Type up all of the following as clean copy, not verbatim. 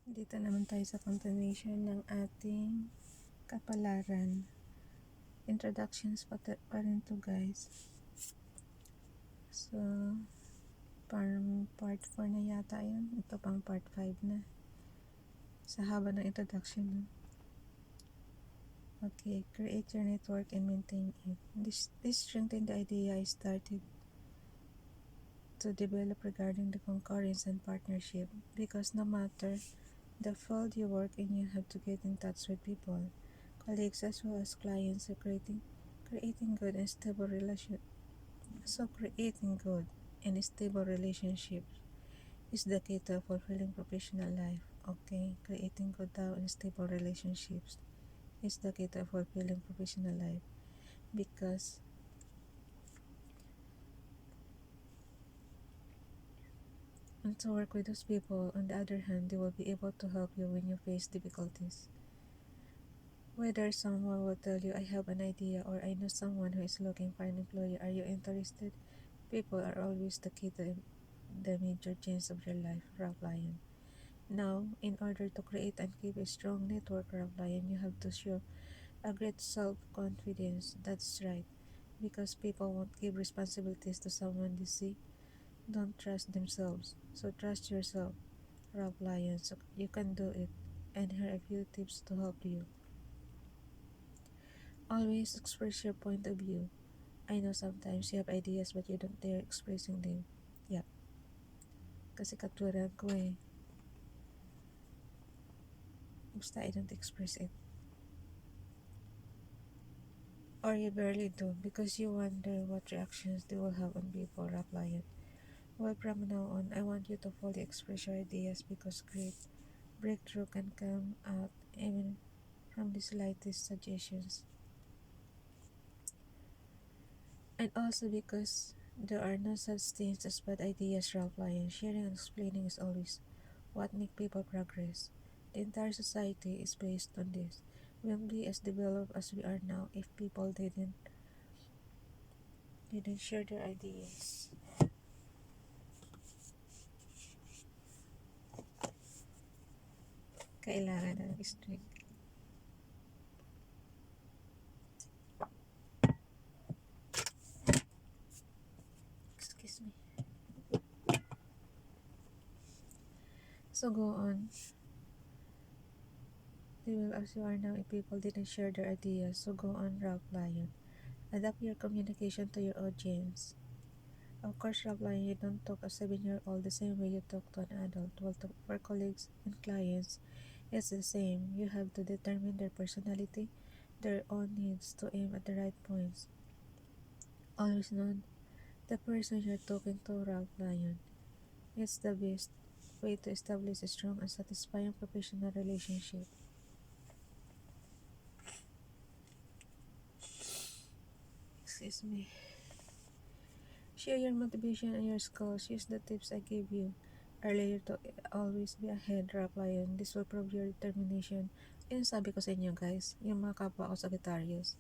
Dito naman tayo sa continuation ng ating kapalaran. Introductions pa rin to, guys. So, parang part 4 na yata yun. Ito pang part 5 na. Sa haba ng introduction. No? Okay, create your network and maintain it. This strengthened the idea I started to develop regarding the concurrence and partnership, because no matter the field you work in, you have to get in touch with people, colleagues as well as clients, so creating good and stable relationships is the key to a fulfilling professional life. Okay, creating good and stable relationships is the key to a fulfilling professional life, because and to work with those people, on the other hand, they will be able to help you when you face difficulties. Whether someone will tell you, I have an idea, or I know someone who is looking for an employer, are you interested? People are always the key to the major change of your life, Ralph Lyon. Now, in order to create and keep a strong network, Ralph Lyon, you have to show a great self-confidence. That's right, because people won't give responsibilities to someone they see don't trust themselves. So trust yourself, Ralph Lyon, so you can do it. And here are a few tips to help you. Always express your point of view. I know sometimes you have ideas but you don't dare expressing them. Yeah, kasi katwiran ko eh. Basta I don't express it. Or you barely do, because you wonder what reactions they will have on people, Ralph Lyon. Well, from now on, I want you to fully express your ideas, because great breakthrough can come out even from the slightest suggestions. And also because there are no such things as bad ideas, Ralph Lyon. Sharing and explaining is always what makes people progress. The entire society is based on this. We won't be as developed as we are now if people didn't share their ideas. Kailangan ng strict. Excuse me. So go on. They will as you are now if people didn't share their ideas. So go on, Ralph Lyon. Adapt your communication to your audience. Of course, Ralph Lyon, you don't talk a 7-year-old the same way you talk to an adult. Well, for colleagues and clients, it's the same. You have to determine their personality, their own needs, to aim at the right points. Always know the person you're talking to, Ralph Lyon. It's the best way to establish a strong and satisfying professional relationship. Excuse me. Share your motivation and your skills. Use the tips I gave you earlier to always be ahead, Ralph Lyon. This will prove your determination. Yun sabi ko sa inyo, guys, yung mga kapwa ko Sagittarius.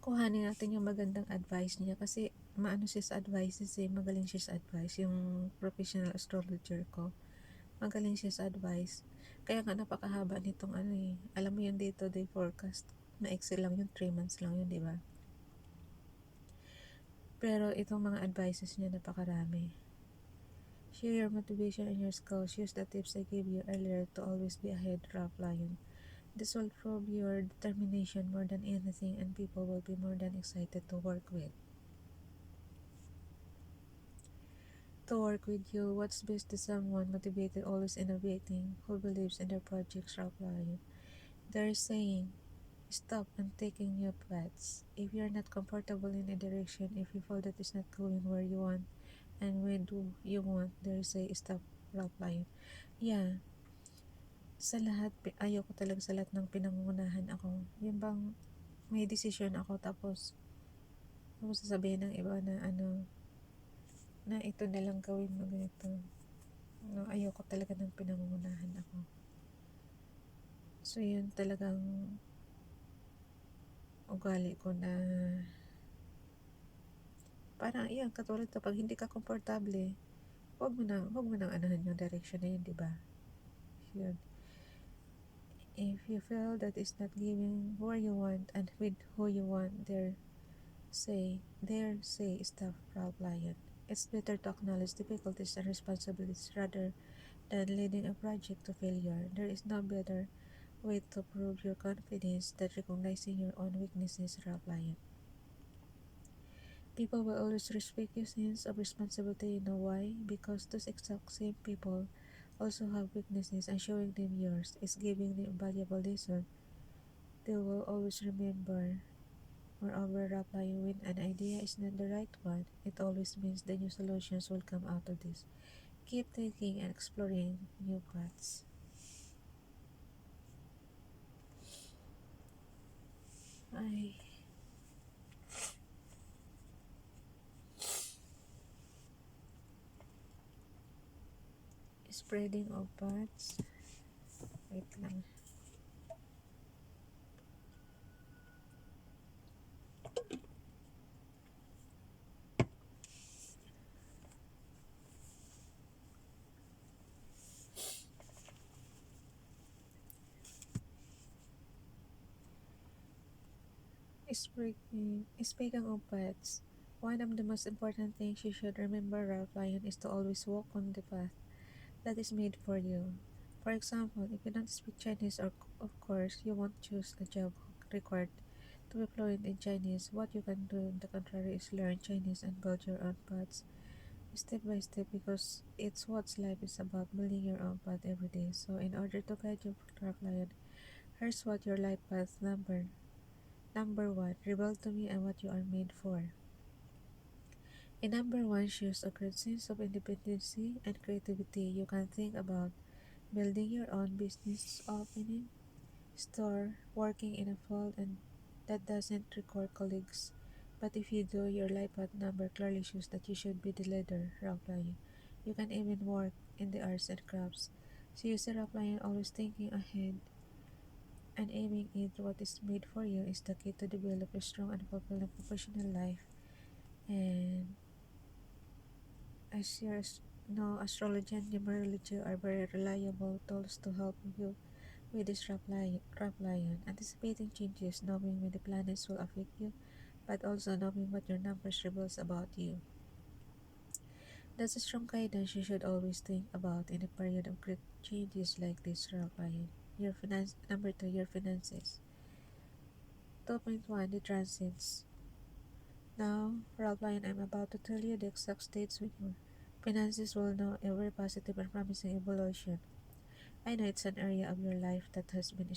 Kuhanin natin yung magandang advice niya, kasi maano siya sa advices eh. Magaling siya sa advice. Yung professional astrologer ko, magaling siya sa advice. Kaya nga napakahaba nitong ano eh. Alam mo yung day-to-day forecast. Na-excel lang yun, 3 months lang yun, di ba? Pero itong mga advices niya napakarami. Share your motivation and your skills. Use the tips I gave you earlier to always be ahead, Ralph Lyon. This will prove your determination more than anything, and people will be more than excited to work with. To work with you, what's best to someone motivated, always innovating, who believes in their projects, Ralph Lyon. They're saying, stop and taking new paths. If you're not comfortable in a direction, if you feel that it's not going where you want, and when do you want, they say, stop, Ralph Lyon. Yeah, sa lahat, ayoko talaga sa lahat ng pinangunahan ako. Yung bang may desisyon ako, tapos sasabihin ng iba na na ito na lang gawin mo ganito. No, ayoko talaga ng pinangunahan ako. So yun talagang ugali ko na parang yan, katulad kapag hindi ka komportable, wag mo nang anahan yung direction na yun, di ba? field. If you feel that it's not giving where you want and with who you want, say stop, Ralph Lyon. It's better to acknowledge difficulties and responsibilities rather than leading a project to failure. There is no better way to prove your confidence than recognizing your own weaknesses, Ralph Lyon. People will always respect your sense of responsibility. You know why? Because those exact same people also have weaknesses, and showing them yours is giving them a valuable lesson they will always remember. Moreover, replying when an idea is not the right one, it always means the new solutions will come out of this. Keep thinking and exploring new paths. I spreading of paths. Wait lang. Speaking of paths, one of the most important things you should remember, Ralph Lyon, is to always walk on the path that is made for you. For example, if you don't speak Chinese, or of course you won't choose a job required to be fluent in Chinese. What you can do, on the contrary, is learn Chinese and build your own paths step by step, because it's what life is about, building your own path every day. So, in order to guide your client, here's what your life path number one: reveal to me and what you are made for. In number one, shows a great sense of independency and creativity. You can think about building your own business, opening store, working in a field and that doesn't require colleagues. But if you do, your life path number clearly shows that you should be the leader, Rauplayan. You can even work in the arts and crafts. So you see, Rauplayan, always thinking ahead and aiming at what is made for you is the key to develop a strong and fulfilling professional life. And as you know, astrology and numerology are very reliable tools to help you with this rough lion, anticipating changes, knowing when the planets will affect you, but also knowing what your numbers reveals about you. That's a strong guidance you should always think about in a period of great changes like this, rough lion. Number two, your finances. 2.1, the transits. Now, rough lion, I'm about to tell you the exact states when your finances will know a very positive and promising evolution. I know it's an area of your life that has been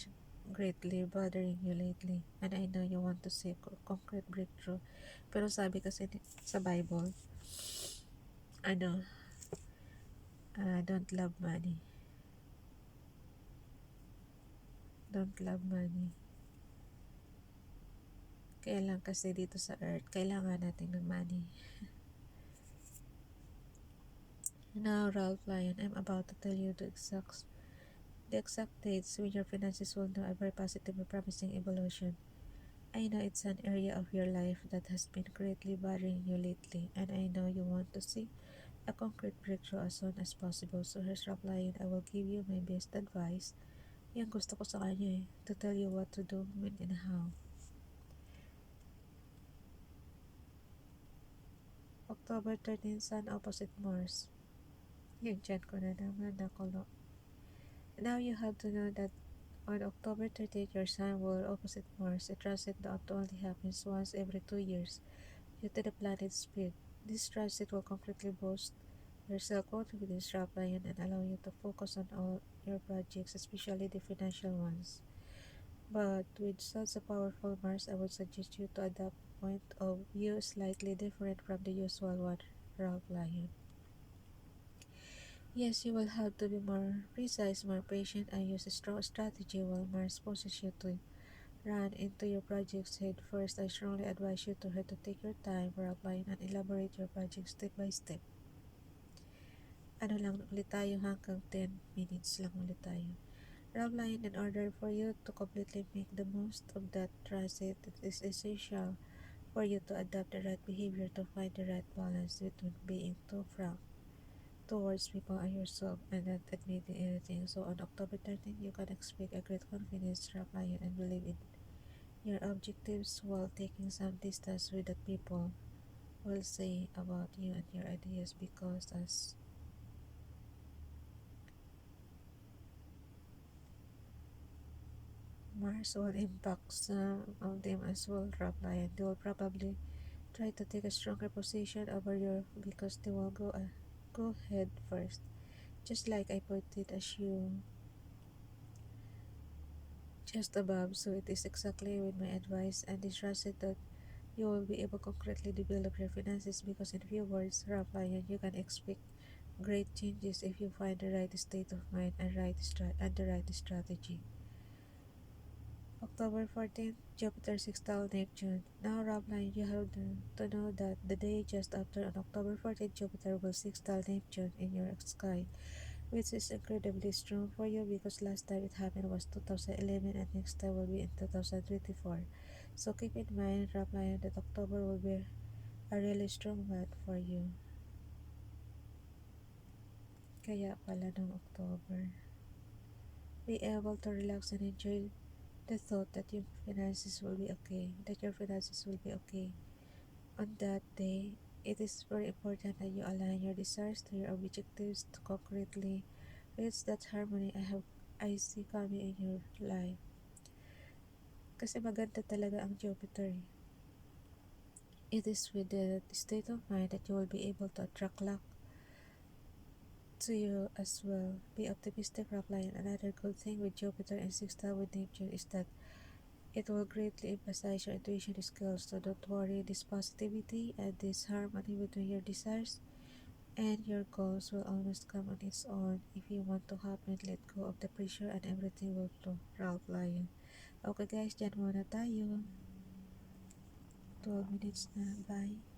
greatly bothering you lately, and I know you want to see concrete breakthrough. Pero sabi kasi sa Bible, ano, don't love money. Don't love money. Kaya lang kasi dito sa earth, kailangan natin ng money. Now, Ralph Lyon, I'm about to tell you the exact dates when your finances will know a very positive and promising evolution. I know it's an area of your life that has been greatly bothering you lately, and I know you want to see a concrete breakthrough as soon as possible. So here's Ryan, I will give you my best advice. Yan gusto ko sa kanya to tell you what to do, when, and how. October 13, Sun opposite Mars. Yun, dyan ko na naman nakulo. Now you have to know that on October 30th, your Sun will opposite Mars. A transit that only happens once every 2 years due to the planet's speed. This transit will completely boost your self-confidence, Ryan, and allow you to focus on all your projects, especially the financial ones. But with such a powerful Mars, I would suggest you to adopt a point of view slightly different from the usual one, Ralph Lyon. Yes, you will have to be more precise, more patient, and use a strong strategy while Mars pushes you to run into your project's head first. I strongly advise you to take your time, Ralph Lyon, and elaborate your project step by step. Ano lang ulit tayo, hanggang 10 minutes lang ulit tayo. Rob Line, in order for you to completely make the most of that transit, it is essential for you to adopt the right behavior to find the right balance between being too frank towards people and yourself and not admitting anything. So on October 13th, you can expect a great confidence, reliance, and believe in your objectives while taking some distance with the people will say about you and your ideas because as Mars will impact some of them as well, Lion. They will probably try to take a stronger position over you because they will go head first. Just like I put it as you just above, so it is exactly with my advice and is trusted that you will be able to concretely develop your finances because in few words, Lion, you can expect great changes if you find the right state of mind and the right strategy. October 14th, Jupiter sextile Neptune. Now, Rabline, you have to know that the day just after on October 14th, Jupiter will sextile Neptune in your sky, which is incredibly strong for you because last time it happened was 2011 and next time will be in 2024. So keep in mind, Rabline, that October will be a really strong month for you. Kaya pala ng October. Be able to relax and enjoy the thought that your finances will be okay. On that day, it is very important that you align your desires to your objectives to concretely reach that harmony I see coming in your life. Kasi maganda talaga ang Jupiter. It is with the state of mind that you will be able to attract luck to you as well. Be optimistic, Rockline. Another good thing with Jupiter and sextile with Neptune is that it will greatly emphasize your intuition skills, so don't worry, this positivity and this harmony between your desires and your goals will always come on its own. If you want to happen, let go of the pressure and everything will flow. Ralph Lyon. Okay guys, dyan muna tayo. 12 minutes na. Bye.